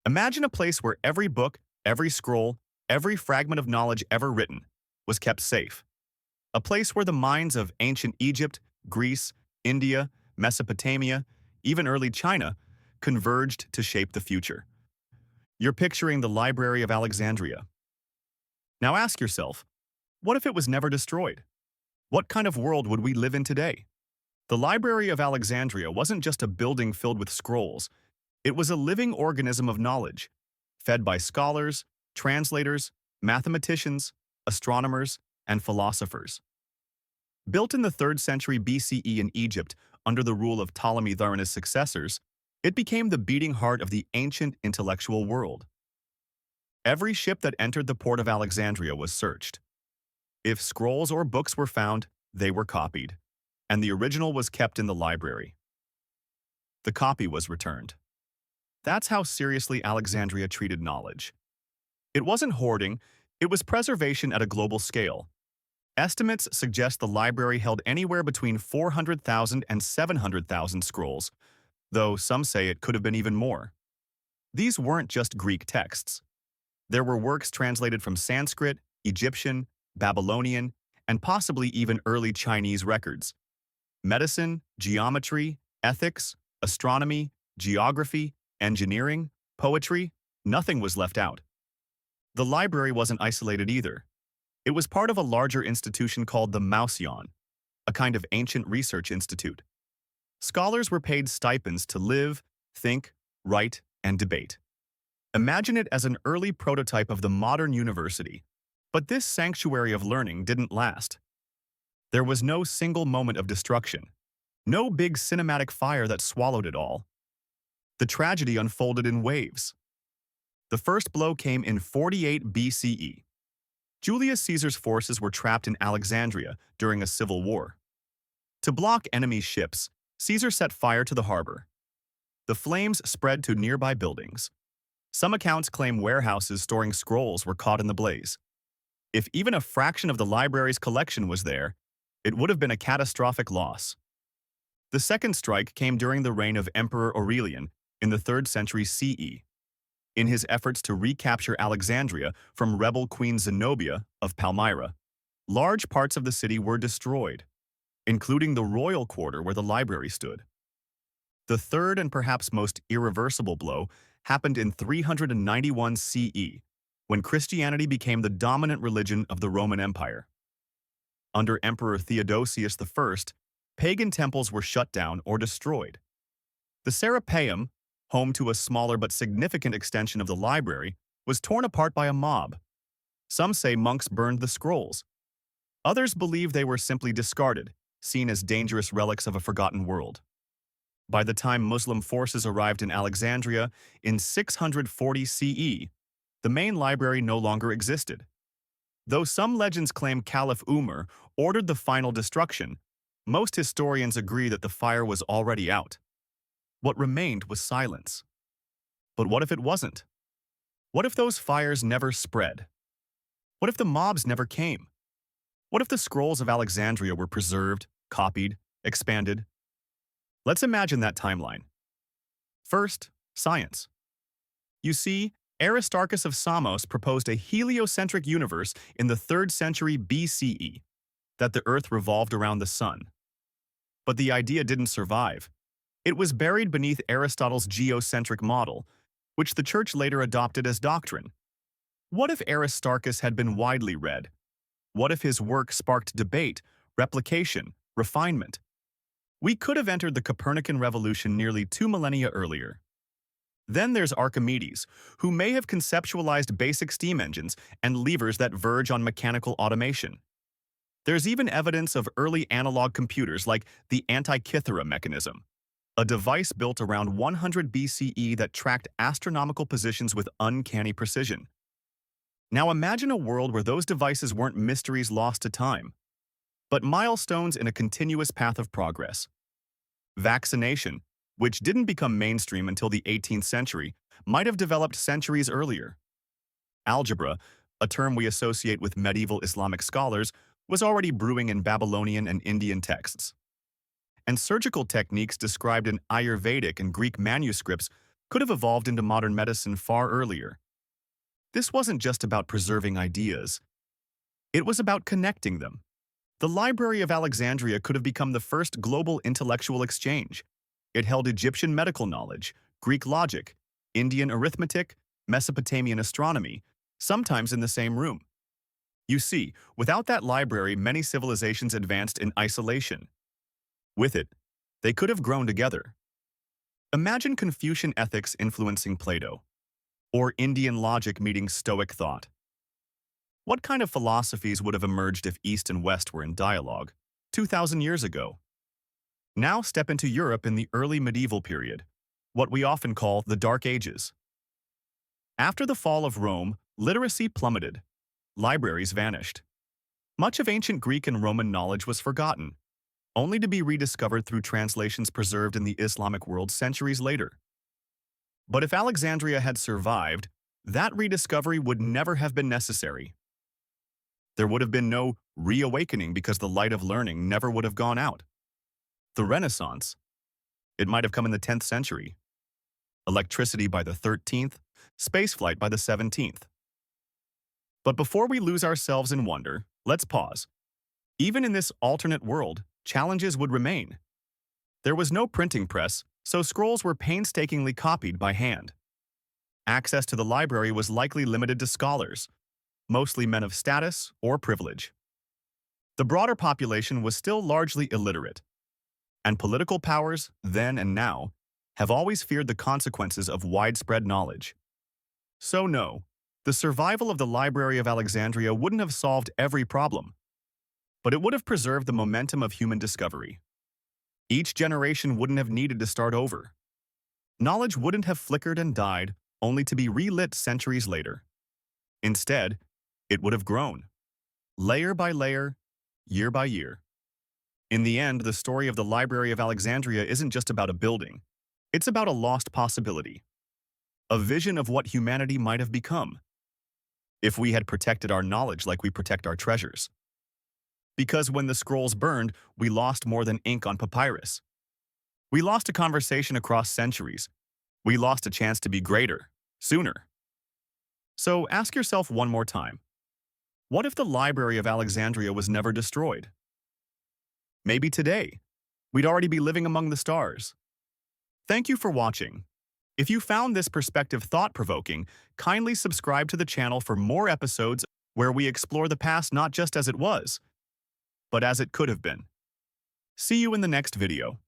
Imagine a place where every book, every scroll, every fragment of knowledge ever written was kept safe. A place where the minds of ancient Egypt, Greece, India, Mesopotamia, even early China converged to shape the future. You're picturing the Library of Alexandria. Now ask yourself, what if it was never destroyed? What kind of world would we live in today? The Library of Alexandria wasn't just a building filled with scrolls. It was a living organism of knowledge, fed by scholars, translators, mathematicians, astronomers, and philosophers. Built in the 3rd century BCE in Egypt under the rule of Ptolemy and his successors, it became the beating heart of the ancient intellectual world. Every ship that entered the port of Alexandria was searched. If scrolls or books were found, they were copied, and the original was kept in the library. The copy was returned. That's how seriously Alexandria treated knowledge. It wasn't hoarding, it was preservation at a global scale. Estimates suggest the library held anywhere between 400,000 and 700,000 scrolls, though some say it could have been even more. These weren't just Greek texts. There were works translated from Sanskrit, Egyptian, Babylonian, and possibly even early Chinese records. Medicine, geometry, ethics, astronomy, geography, engineering, poetry, nothing was left out. The library wasn't isolated either. It was part of a larger institution called the Museion, a kind of ancient research institute. Scholars were paid stipends to live, think, write, and debate. Imagine it as an early prototype of the modern university. But this sanctuary of learning didn't last. There was no single moment of destruction, no big cinematic fire that swallowed it all. The tragedy unfolded in waves. The first blow came in 48 BCE. Julius Caesar's forces were trapped in Alexandria during a civil war. To block enemy ships, Caesar set fire to the harbor. The flames spread to nearby buildings. Some accounts claim warehouses storing scrolls were caught in the blaze. If even a fraction of the library's collection was there, it would have been a catastrophic loss. The second strike came during the reign of Emperor Aurelian in the 3rd century CE. In his efforts to recapture Alexandria from rebel Queen Zenobia of Palmyra, large parts of the city were destroyed, including the royal quarter where the library stood. The third and perhaps most irreversible blow happened in 391 CE, when Christianity became the dominant religion of the Roman Empire. Under Emperor Theodosius I, pagan temples were shut down or destroyed. The Serapeum, home to a smaller but significant extension of the library, was torn apart by a mob. Some say monks burned the scrolls. Others believe they were simply discarded, seen as dangerous relics of a forgotten world. By the time Muslim forces arrived in Alexandria in 640 CE, the main library no longer existed. Though some legends claim Caliph Umar ordered the final destruction, most historians agree that the fire was already out. What remained was silence. But what if it wasn't? What if those fires never spread? What if the mobs never came? What if the scrolls of Alexandria were preserved, copied, expanded? Let's imagine that timeline. First, science. You see, Aristarchus of Samos proposed a heliocentric universe in the 3rd century BCE, that the Earth revolved around the sun. But the idea didn't survive. It was buried beneath Aristotle's geocentric model, which the Church later adopted as doctrine. What if Aristarchus had been widely read? What if his work sparked debate, replication, refinement? We could have entered the Copernican revolution nearly 2 millennia earlier. Then there's Archimedes, who may have conceptualized basic steam engines and levers that verge on mechanical automation. There's even evidence of early analog computers like the Antikythera mechanism, a device built around 100 BCE that tracked astronomical positions with uncanny precision. Now imagine a world where those devices weren't mysteries lost to time, but milestones in a continuous path of progress. Vaccination, which didn't become mainstream until the 18th century, might have developed centuries earlier. Algebra, a term we associate with medieval Islamic scholars, was already brewing in Babylonian and Indian texts. And surgical techniques described in Ayurvedic and Greek manuscripts could have evolved into modern medicine far earlier. This wasn't just about preserving ideas. It was about connecting them. The Library of Alexandria could have become the first global intellectual exchange. It held Egyptian medical knowledge, Greek logic, Indian arithmetic, Mesopotamian astronomy, sometimes in the same room. You see, without that library, many civilizations advanced in isolation. With it, they could have grown together. Imagine Confucian ethics influencing Plato, or Indian logic meeting Stoic thought. What kind of philosophies would have emerged if East and West were in dialogue 2,000 years ago? Now step into Europe in the early medieval period, what we often call the Dark Ages. After the fall of Rome, literacy plummeted. Libraries vanished. Much of ancient Greek and Roman knowledge was forgotten, only to be rediscovered through translations preserved in the Islamic world centuries later. But if Alexandria had survived, that rediscovery would never have been necessary. There would have been no reawakening because the light of learning never would have gone out. The Renaissance, it might have come in the 10th century. Electricity by the 13th, spaceflight by the 17th. But before we lose ourselves in wonder, let's pause. Even in this alternate world, challenges would remain. There was no printing press, so scrolls were painstakingly copied by hand. Access to the library was likely limited to scholars, mostly men of status or privilege. The broader population was still largely illiterate, and political powers, then and now, have always feared the consequences of widespread knowledge. So no, the survival of the Library of Alexandria wouldn't have solved every problem, but it would have preserved the momentum of human discovery. Each generation wouldn't have needed to start over. Knowledge wouldn't have flickered and died, only to be relit centuries later. Instead, it would have grown, layer by layer, year by year. In the end, the story of the Library of Alexandria isn't just about a building. It's about a lost possibility, a vision of what humanity might have become if we had protected our knowledge like we protect our treasures. Because when the scrolls burned, we lost more than ink on papyrus. We lost a conversation across centuries. We lost a chance to be greater, sooner. So ask yourself one more time. What if the Library of Alexandria was never destroyed? Maybe today, we'd already be living among the stars. Thank you for watching. If you found this perspective thought-provoking, kindly subscribe to the channel for more episodes where we explore the past not just as it was, but as it could have been. See you in the next video.